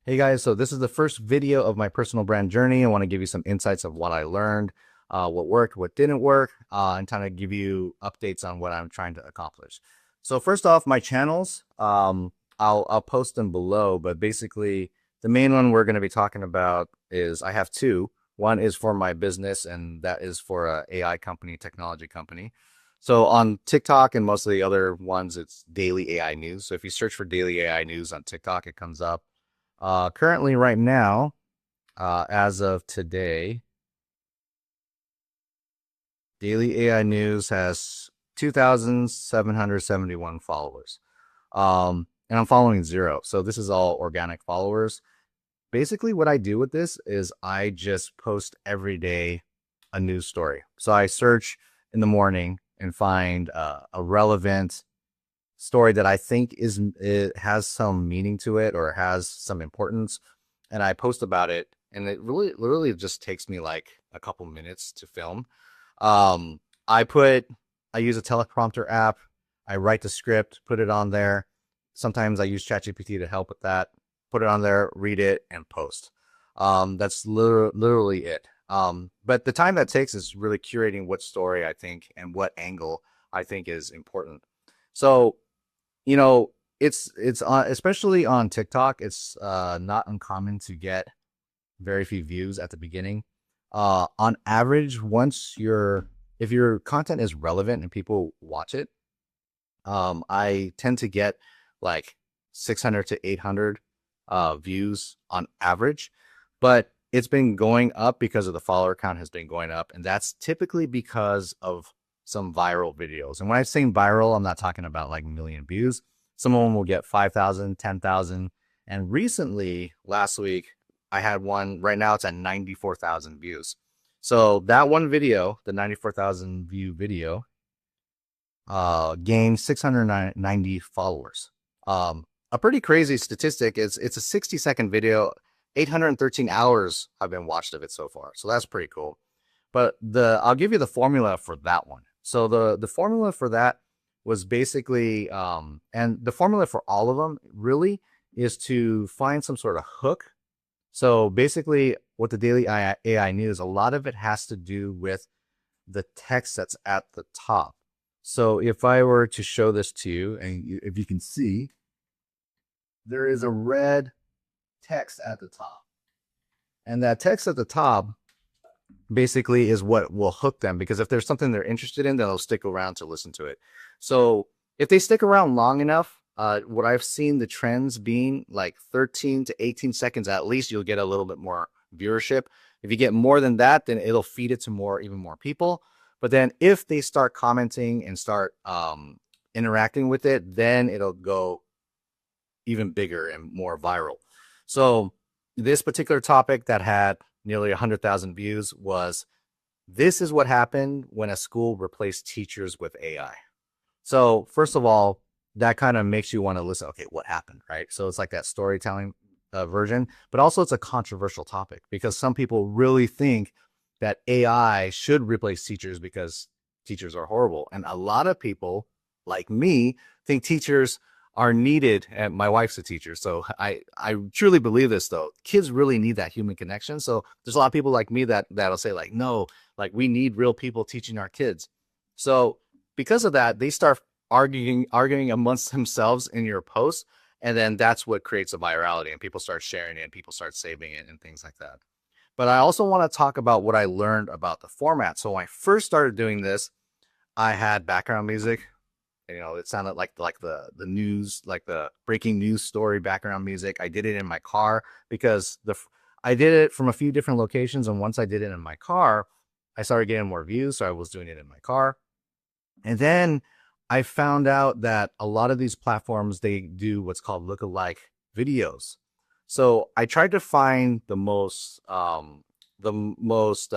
Hey guys, so this is the first video of my personal brand journey. I want to give you some insights of what I learned, what worked, what didn't work, and kind of give you updates on what I'm trying to accomplish. So first off, my channels, I'll post them below, but basically the main one we're going to be talking about is I have two. One is for my business, and that is for a AI company, technology company. So on TikTok and most of the other ones, it's daily AI news. So if you search for daily AI news on TikTok, it comes up. Currently, right now, as of today, Daily AI News has 2,771 followers. And I'm following zero. So this is all organic followers. Basically, what I do with this is I just post every day a news story. So I search in the morning and find a relevant story that I think it has some meaning to it or has some importance, and I post about it. And it really, literally just takes me like a couple minutes to film. Um, I put, I use a teleprompter app. I write the script, put it on there. Sometimes I use ChatGPT to help with that. Put it on there, read it, and post. That's literally it. But the time that takes is really curating what story I think and what angle I think is important. So you know, it's on, especially on TikTok, it's not uncommon to get very few views at the beginning. On average, once your if your content is relevant and people watch it, I tend to get like 600 to 800 views on average, but it's been going up because of the follower count has been going up, and that's typically because of some viral videos. And when I'm saying viral, I'm not talking about like a million views. Some of them will get 5,000, 10,000. And recently, last week, I had one. Right now, it's at 94,000 views. So that one video, the 94,000 view video, gained 690 followers. A pretty crazy statistic is it's a 60-second video. 813 hours have been watched of it so far. So that's pretty cool. But I'll give you the formula for that one. So the formula for that was basically and the formula for all of them really is to find some sort of hook. So basically what the daily AI news, a lot of it has to do with the text that's at the top. So if I were to show this to you, and if you can see, there is a red text at the top. And that text at the top basically is what will hook them, because if there's something they're interested in, then they'll stick around to listen to it. So if they stick around long enough, what I've seen the trends being like 13 to 18 seconds at least, you'll get a little bit more viewership. If you get more than that, then it'll feed it to even more people. But then if they start commenting and start interacting with it, then it'll go even bigger and more viral. So this particular topic that had nearly 100,000 views was, this is what happened when a school replaced teachers with AI. So first of all, that kind of makes you want to listen. Okay, what happened, right? So it's like that storytelling version, but also it's a controversial topic because some people really think that AI should replace teachers because teachers are horrible. And a lot of people like me think teachers are needed. And my wife's a teacher. So I truly believe this though. Kids really need that human connection. So there's a lot of people like me that'll say like, no, like we need real people teaching our kids. So because of that, they start arguing amongst themselves in your posts. And then that's what creates a virality, and people start sharing it and people start saving it and things like that. But I also want to talk about what I learned about the format. So when I first started doing this, I had background music. It sounded like the news, like the breaking news story background music. I did it in my car because I did it from a few different locations, and once I did it in my car, I started getting more views. So I was doing it in my car, and then I found out that a lot of these platforms, they do what's called lookalike videos. So I tried to find the most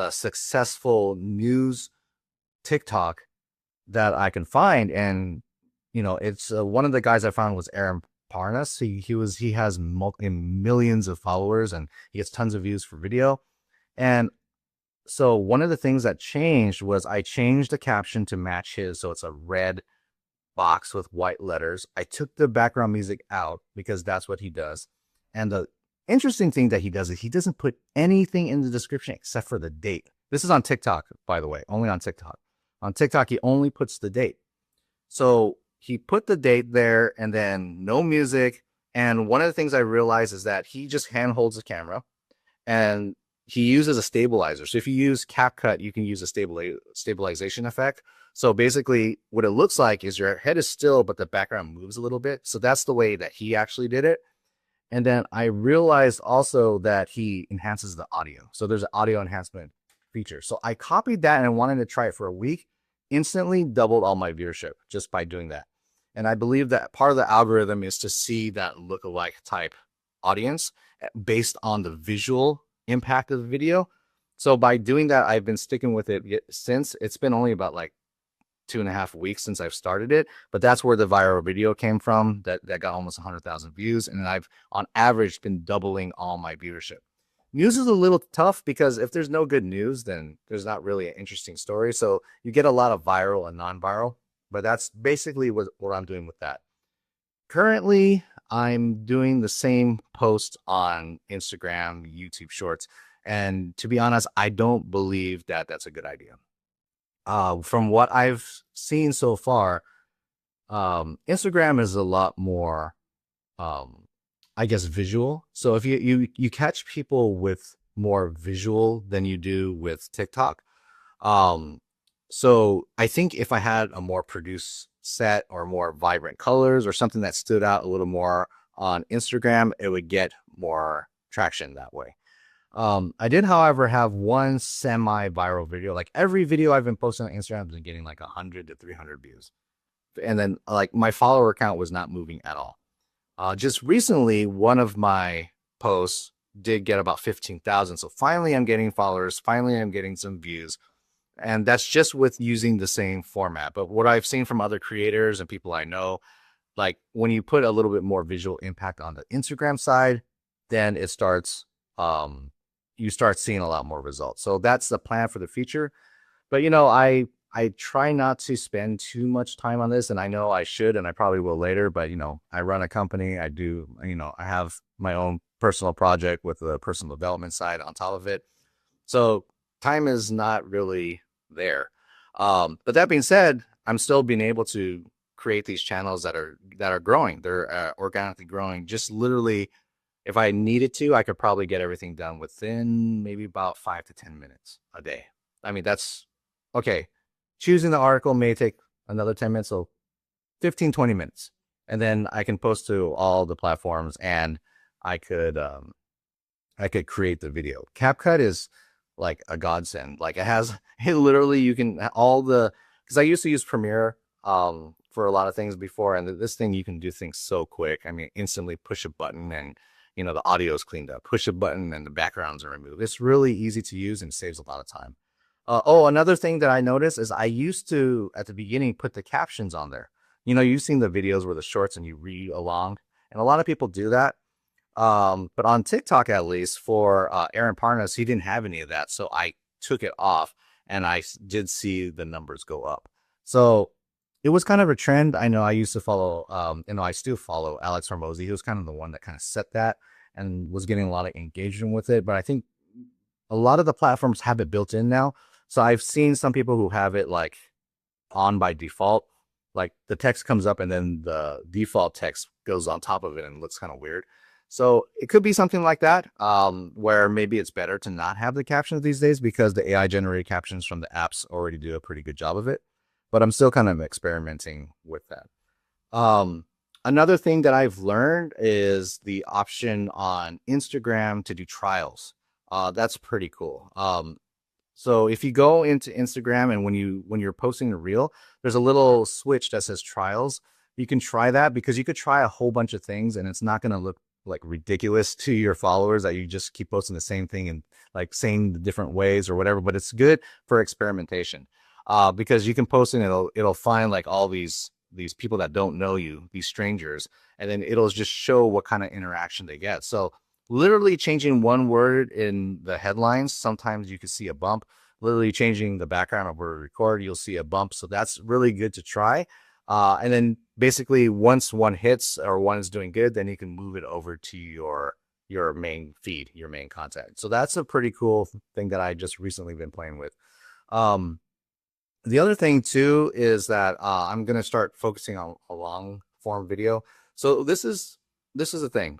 successful news TikTok that I can find, and it's one of the guys I found was Aaron Parnas. He has millions of followers and he gets tons of views for video. And so one of the things that changed was I changed the caption to match his, so it's a red box with white letters. I took the background music out because that's what he does, and interesting thing that he does is he doesn't put anything in the description except for the date. This is on TikTok, by the way, only on TikTok. On TikTok, he only puts the date. So he put the date there and then no music. And one of the things I realized is that he just hand holds the camera and he uses a stabilizer. So if you use CapCut, you can use a stabilization effect. So basically what it looks like is your head is still, but the background moves a little bit. So that's the way that he actually did it. And then I realized also that he enhances the audio. So there's an audio enhancement feature. So I copied that and I wanted to try it for a week. Instantly doubled all my viewership just by doing that. And I believe that part of the algorithm is to see that lookalike type audience based on the visual impact of the video. So by doing that, I've been sticking with it since. It's been only about like 2.5 weeks since I've started it, but that's where the viral video came from that got almost 100,000 views. And I've on average been doubling all my viewership. News is a little tough because if there's no good news, then there's not really an interesting story. So you get a lot of viral and non-viral, but that's basically what I'm doing with that. Currently, I'm doing the same post on Instagram, YouTube Shorts. And to be honest, I don't believe that that's a good idea. From what I've seen so far, Instagram is a lot more, I guess, visual. So if you catch people with more visual than you do with TikTok. So I think if I had a more produced set or more vibrant colors or something that stood out a little more on Instagram, it would get more traction that way. I did, however, have one semi-viral video. Like every video I've been posting on Instagram has been getting like 100 to 300 views. And then like my follower count was not moving at all. Just recently, one of my posts did get about 15,000. So finally I'm getting followers. Finally, I'm getting some views. And that's just with using the same format. But what I've seen from other creators and people I know, like when you put a little bit more visual impact on the Instagram side, then it starts, you start seeing a lot more results. So that's the plan for the future. But, you know, I try not to spend too much time on this, and I know I should, and I probably will later, but, you know, I run a company. I do, you know, I have my own personal project with the personal development side on top of it. So time is not really there. But that being said, I'm still being able to create these channels that are growing. They're organically growing. Just literally, if I needed to, I could probably get everything done within maybe about 5 to 10 minutes a day. I mean, that's okay. Choosing the article may take another 10 minutes, so 15, 20 minutes. And then I can post to all the platforms and I could create the video. CapCut is like a godsend. Like it literally, you can because I used to use Premiere for a lot of things before, and this thing, you can do things so quick. I mean, instantly push a button and, you know, the audio is cleaned up. Push a button and the backgrounds are removed. It's really easy to use and saves a lot of time. Another thing that I noticed is I used to, at the beginning, put the captions on there. You know, you've seen the videos where the shorts and you read along, and a lot of people do that. But on TikTok, at least for Aaron Parnas, he didn't have any of that. So I took it off and I did see the numbers go up. So it was kind of a trend. I know I used to follow, I still follow Alex Hormozy. He was kind of the one that kind of set that and was getting a lot of engagement with it. But I think a lot of the platforms have it built in now. So I've seen some people who have it like on by default, like the text comes up and then the default text goes on top of it and looks kind of weird. So it could be something like that, where maybe it's better to not have the captions these days because the AI generated captions from the apps already do a pretty good job of it. But I'm still kind of experimenting with that. Another thing that I've learned is the option on Instagram to do trials. That's pretty cool. So if you go into Instagram and when you're posting a reel, there's a little switch that says trials. You can try that because you could try a whole bunch of things and it's not going to look like ridiculous to your followers that you just keep posting the same thing and like saying the different ways or whatever, but it's good for experimentation. Because you can post it and it'll find like all these people that don't know you, these strangers, and then it'll just show what kind of interaction they get. So literally changing one word in the headlines, sometimes you can see a bump. Literally changing the background of where we record, you'll see a bump. So that's really good to try. And then basically once one hits or one is doing good, then you can move it over to your your main feed, your main content. So that's a pretty cool thing that I just recently been playing with. Um, the other thing too is that I'm gonna start focusing on a long form video. So this is the thing.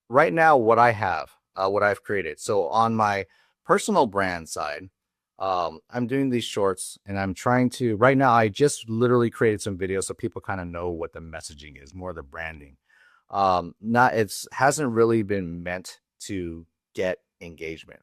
Right now, what I have, what I've created. So on my personal brand side, I'm doing these shorts, and I'm trying to. Right now, I just literally created some videos so people kind of know what the messaging is, more the branding. Not it's hasn't really been meant to get engagement.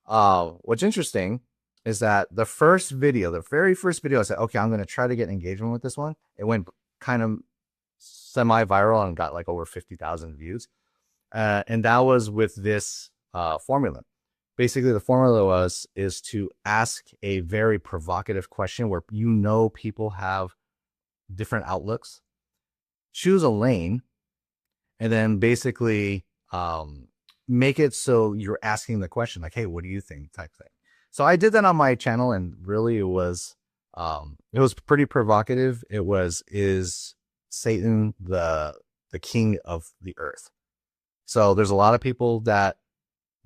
What's interesting is that the first video, the very first video, I said, okay, I'm going to try to get engagement with this one. It went kind of semi-viral and got like over 50,000 views. And that was with this formula. Basically, the formula is to ask a very provocative question where people have different outlooks, choose a lane, and then basically make it so you're asking the question like, hey, what do you think, type thing. So I did that on my channel, and really it was pretty provocative. It was, is Satan the king of the earth? So there's a lot of people that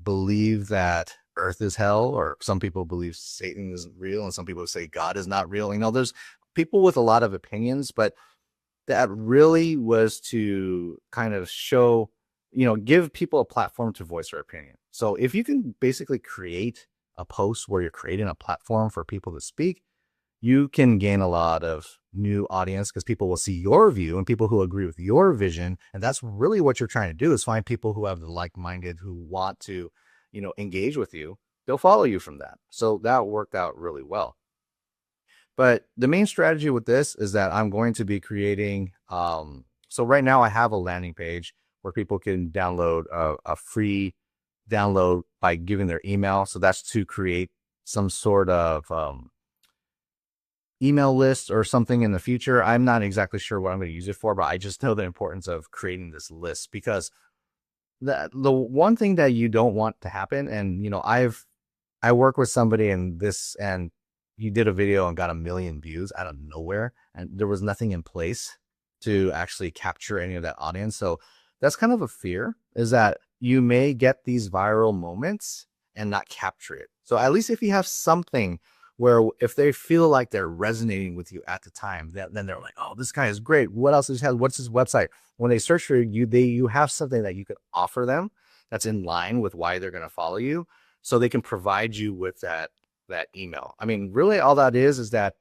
believe that earth is hell, or some people believe Satan isn't real, and some people say God is not real. There's people with a lot of opinions, but that really was to kind of show, give people a platform to voice their opinion. So if you can basically create a post where you're creating a platform for people to speak, you can gain a lot of new audience, because people will see your view and people who agree with your vision. And that's really what you're trying to do, is find people who have the like-minded, who want to, engage with you. They'll follow you from that. So that worked out really well. But the main strategy with this is that I'm going to be creating, so right now I have a landing page where people can download a free download by giving their email. So that's to create some sort of email list or something in the future. I'm not exactly sure what I'm going to use it for, but I just know the importance of creating this list, because the one thing that you don't want to happen, and I work with somebody and he did a video and got 1 million views out of nowhere, and there was nothing in place to actually capture any of that audience. So that's kind of a fear, is that you may get these viral moments and not capture it. So at least if you have something where, if they feel like they're resonating with you at the time, then they're like, oh, this guy is great. What else does he have? What's his website? When they search for you, you have something that you could offer them that's in line with why they're going to follow you, so they can provide you with that email. I mean, really all that is that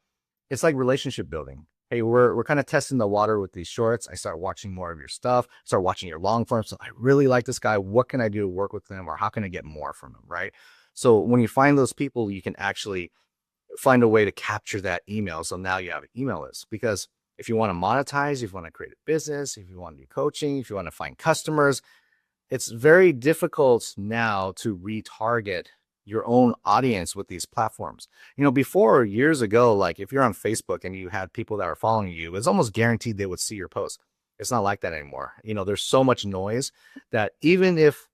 it's like relationship building. Hey, we're kind of testing the water with these shorts. I start watching more of your stuff, start watching your long form. So I really like this guy. What can I do to work with them, or how can I get more from him? Right. So when you find those people, you can actually find a way to capture that email. So now you have an email list, because if you want to monetize, if you want to create a business, if you want to do coaching, if you want to find customers, it's very difficult now to retarget your own audience with these platforms. Before, years ago, like if you're on Facebook and you had people that are following you, it's almost guaranteed they would see your post. It's not like that anymore. There's so much noise that even if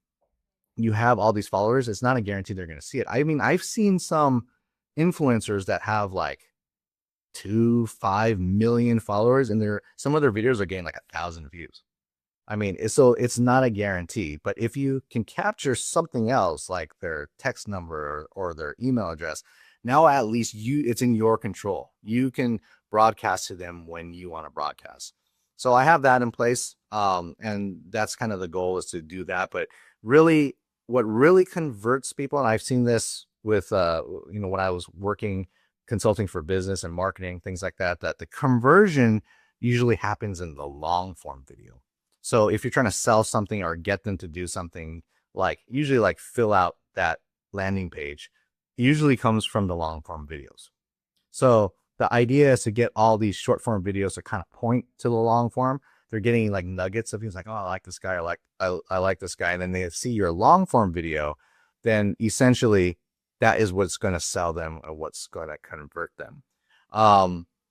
you have all these followers, it's not a guarantee they're going to see it. I mean, I've seen some influencers that have like 5 million followers, and some of their videos are getting like 1,000 views. I mean, it's not a guarantee, but if you can capture something else like their text number or their email address, now at least it's in your control. You can broadcast to them when you want to broadcast. So I have that in place. And that's kind of the goal, is to do that. But really, what really converts people, and I've seen this with, when I was consulting for business and marketing, things like that the conversion usually happens in the long form video. So if you're trying to sell something or get them to do something, usually like fill out that landing page, usually comes from the long form videos. So the idea is to get all these short form videos to kind of point to the long form. They're getting like nuggets of things like, oh, I like this guy, I like this guy. And then they see your long form video, then essentially that is what's going to sell them, or what's going to convert them.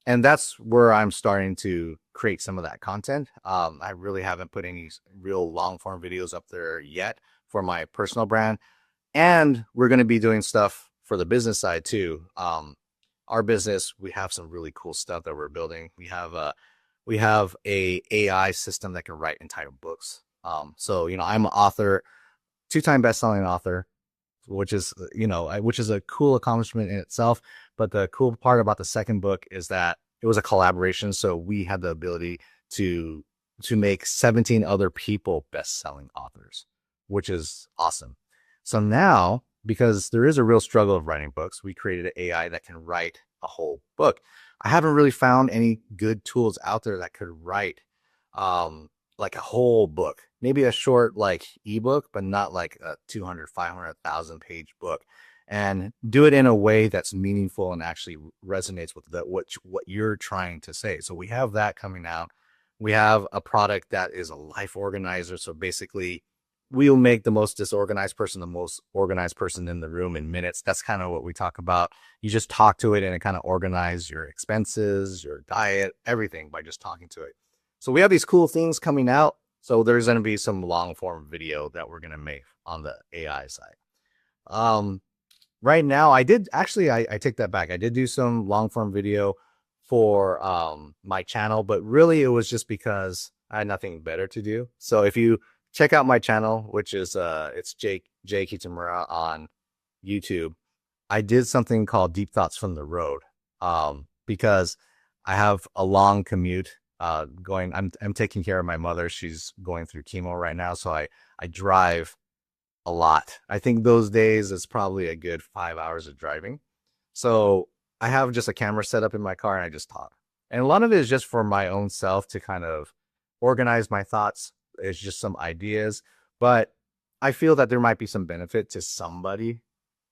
And that's where I'm starting to create some of that content. I really haven't put any real long form videos up there yet for my personal brand. And we're going to be doing stuff for the business side too. Our business, we have some really cool stuff that we're building. We have a AI system that can write entire books. So, I'm an author. two-time best-selling author, which is, which is a cool accomplishment in itself. But the cool part about the second book is that it was a collaboration. So we had the ability to make 17 other people best-selling authors, which is awesome. So now, because there is a real struggle of writing books, we created an AI that can write a whole book. I haven't really found any good tools out there that could write like a whole book, maybe a short like ebook, but not like a 200, 500,000 page book, and do it in a way that's meaningful and actually resonates with what you're trying to say. So we have that coming out. We have a product that is a life organizer. So basically, we'll make the most disorganized person the most organized person in the room in minutes. That's kind of what we talk about. You just talk to it and it kind of organizes your expenses, your diet, everything by just talking to it. So we have these cool things coming out. So there's going to be some long form video that we're going to make on the AI side. Right now, I take that back. I did do some long form video for my channel, but really it was just because I had nothing better to do. So if you check out my channel, which is it's J Kitamura on YouTube, I did something called Deep Thoughts from the Road, because I have a long commute. I'm taking care of my mother. She's going through chemo right now, so I drive a lot. I think those days it's probably a good 5 hours of driving. So I have just a camera set up in my car and I just talk. And a lot of it is just for my own self to kind of organize my thoughts. It's just some ideas, but I feel that there might be some benefit to somebody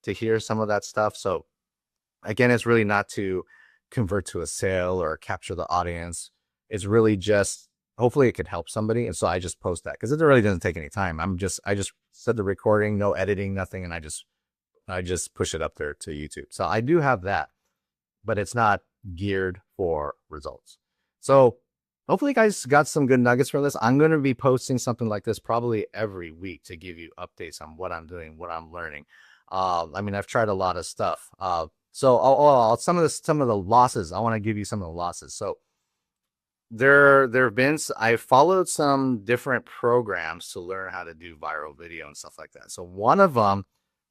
to hear some of that stuff. So again, it's really not to convert to a sale or capture the audience. It's really just, hopefully it could help somebody. And so I just post that because it really doesn't take any time. I just said the recording, no editing, nothing. And I just push it up there to YouTube. So I do have that, but it's not geared for results. So hopefully you guys got some good nuggets from this. I'm going to be posting something like this probably every week to give you updates on what I'm doing, what I'm learning. I mean, I've tried a lot of stuff. So some of the losses, I want to give you some of the losses. So there have been, I followed some different programs to learn how to do viral video and stuff like that. So one of them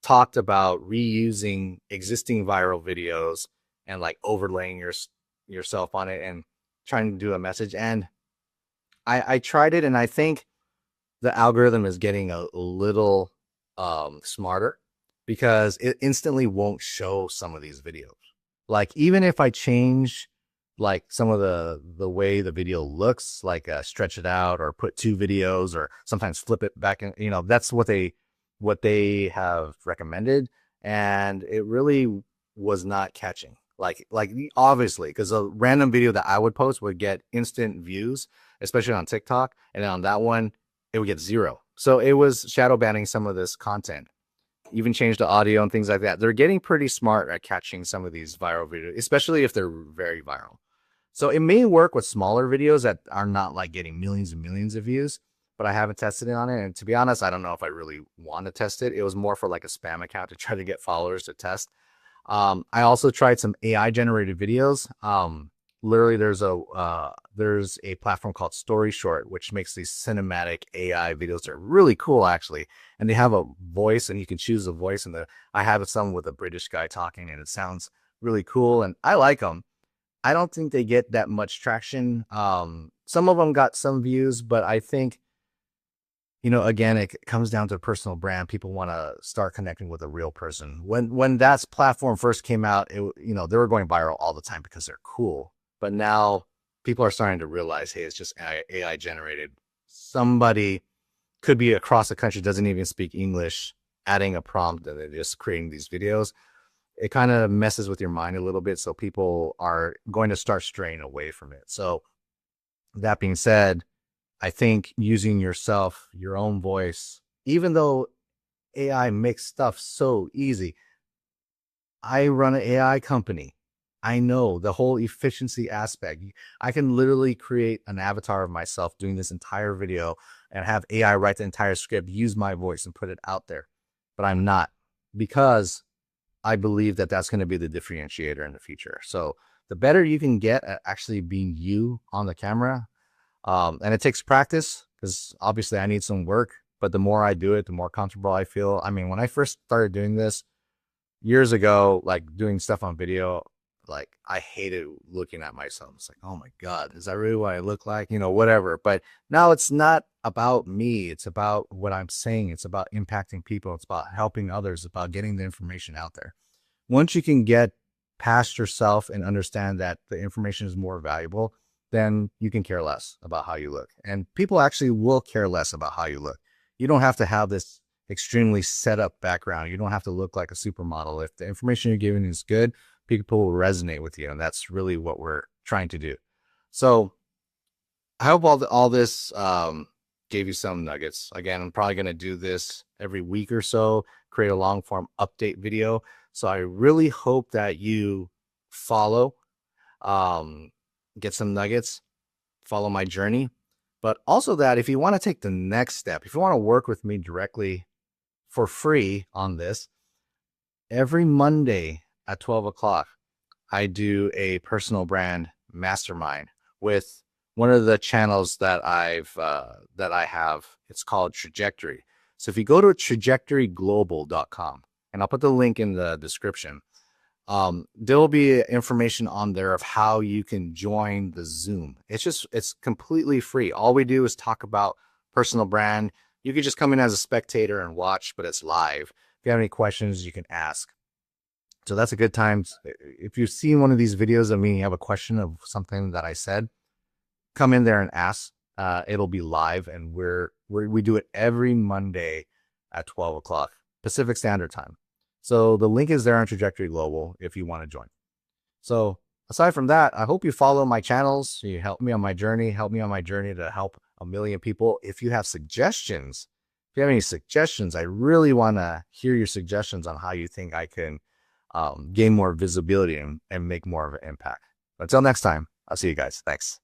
talked about reusing existing viral videos and like overlaying yourself on it and trying to do a message. And I tried it, and I think the algorithm is getting a little smarter because it instantly won't show some of these videos. Like even if I change like some of the way the video looks, like stretch it out or put two videos or sometimes flip it back, and that's what they have recommended, and it really was not catching. Like obviously, because a random video that I would post would get instant views, especially on TikTok, and then on that one it would get 0. So it was shadow banning some of this content, even change the audio and things like that. They're getting pretty smart at catching some of these viral videos, especially if they're very viral. So it may work with smaller videos that are not like getting millions and millions of views, but I haven't tested it on it. And to be honest, I don't know if I really want to test it. It was more for like a spam account to try to get followers to test. I also tried some AI generated videos. Literally there's a platform called Story Short, which makes these cinematic AI videos that are really cool actually. And they have a voice, and you can choose a voice, and I have some with a British guy talking, and it sounds really cool. And I like them. I don't think they get that much traction. Some of them got some views, but I think, again, it comes down to personal brand. People want to start connecting with a real person. When that platform first came out, they were going viral all the time because they're cool. But now people are starting to realize, hey, it's just AI generated. Somebody could be across the country, doesn't even speak English, adding a prompt, and they're just creating these videos. It kind of messes with your mind a little bit. So people are going to start straying away from it. So that being said, I think using yourself, your own voice, even though AI makes stuff so easy, I run an AI company. I know the whole efficiency aspect. I can literally create an avatar of myself doing this entire video and have AI write the entire script, use my voice and put it out there. But I'm not, because I believe that that's going to be the differentiator in the future. So the better you can get at actually being you on the camera, and it takes practice, because obviously I need some work. but the more I do it, the more comfortable I feel. I mean, when I first started doing this years ago, like doing stuff on video, like I hated looking at myself. It's like, oh my God, is that really what I look like? You know, whatever. But now it's not about me. It's about what I'm saying. It's about impacting people. It's about helping others, it's about getting the information out there. Once you can get past yourself and understand that the information is more valuable, then you can care less about how you look. And people actually will care less about how you look. You don't have to have this extremely set up background. You don't have to look like a supermodel. If the information you're giving is good, people will resonate with you. And that's really what we're trying to do. So I hope all this gave you some nuggets. Again, I'm probably going to do this every week or so, create a long form update video. So I really hope that you follow, get some nuggets, follow my journey. But also that if you want to take the next step, if you want to work with me directly for free on this, every Monday at 12 o'clock, I do a personal brand mastermind with one of the channels that I have. It's called Trajectory. So if you go to trajectoryglobal.com, and I'll put the link in the description, there will be information on there of how you can join the Zoom. It's completely free. All we do is talk about personal brand. You can just come in as a spectator and watch, but it's live. If you have any questions, you can ask. So that's a good time. If you've seen one of these videos of me, you have a question of something that I said, come in there and ask. It'll be live, and we do it every Monday at 12 o'clock Pacific Standard Time. So the link is there on Trajectory Global if you want to join. So aside from that, I hope you follow my channels. You help me on my journey, to help a million people. If you have suggestions, if you have any suggestions, I really want to hear your suggestions on how you think I can gain more visibility and make more of an impact. Until next time, I'll see you guys. Thanks.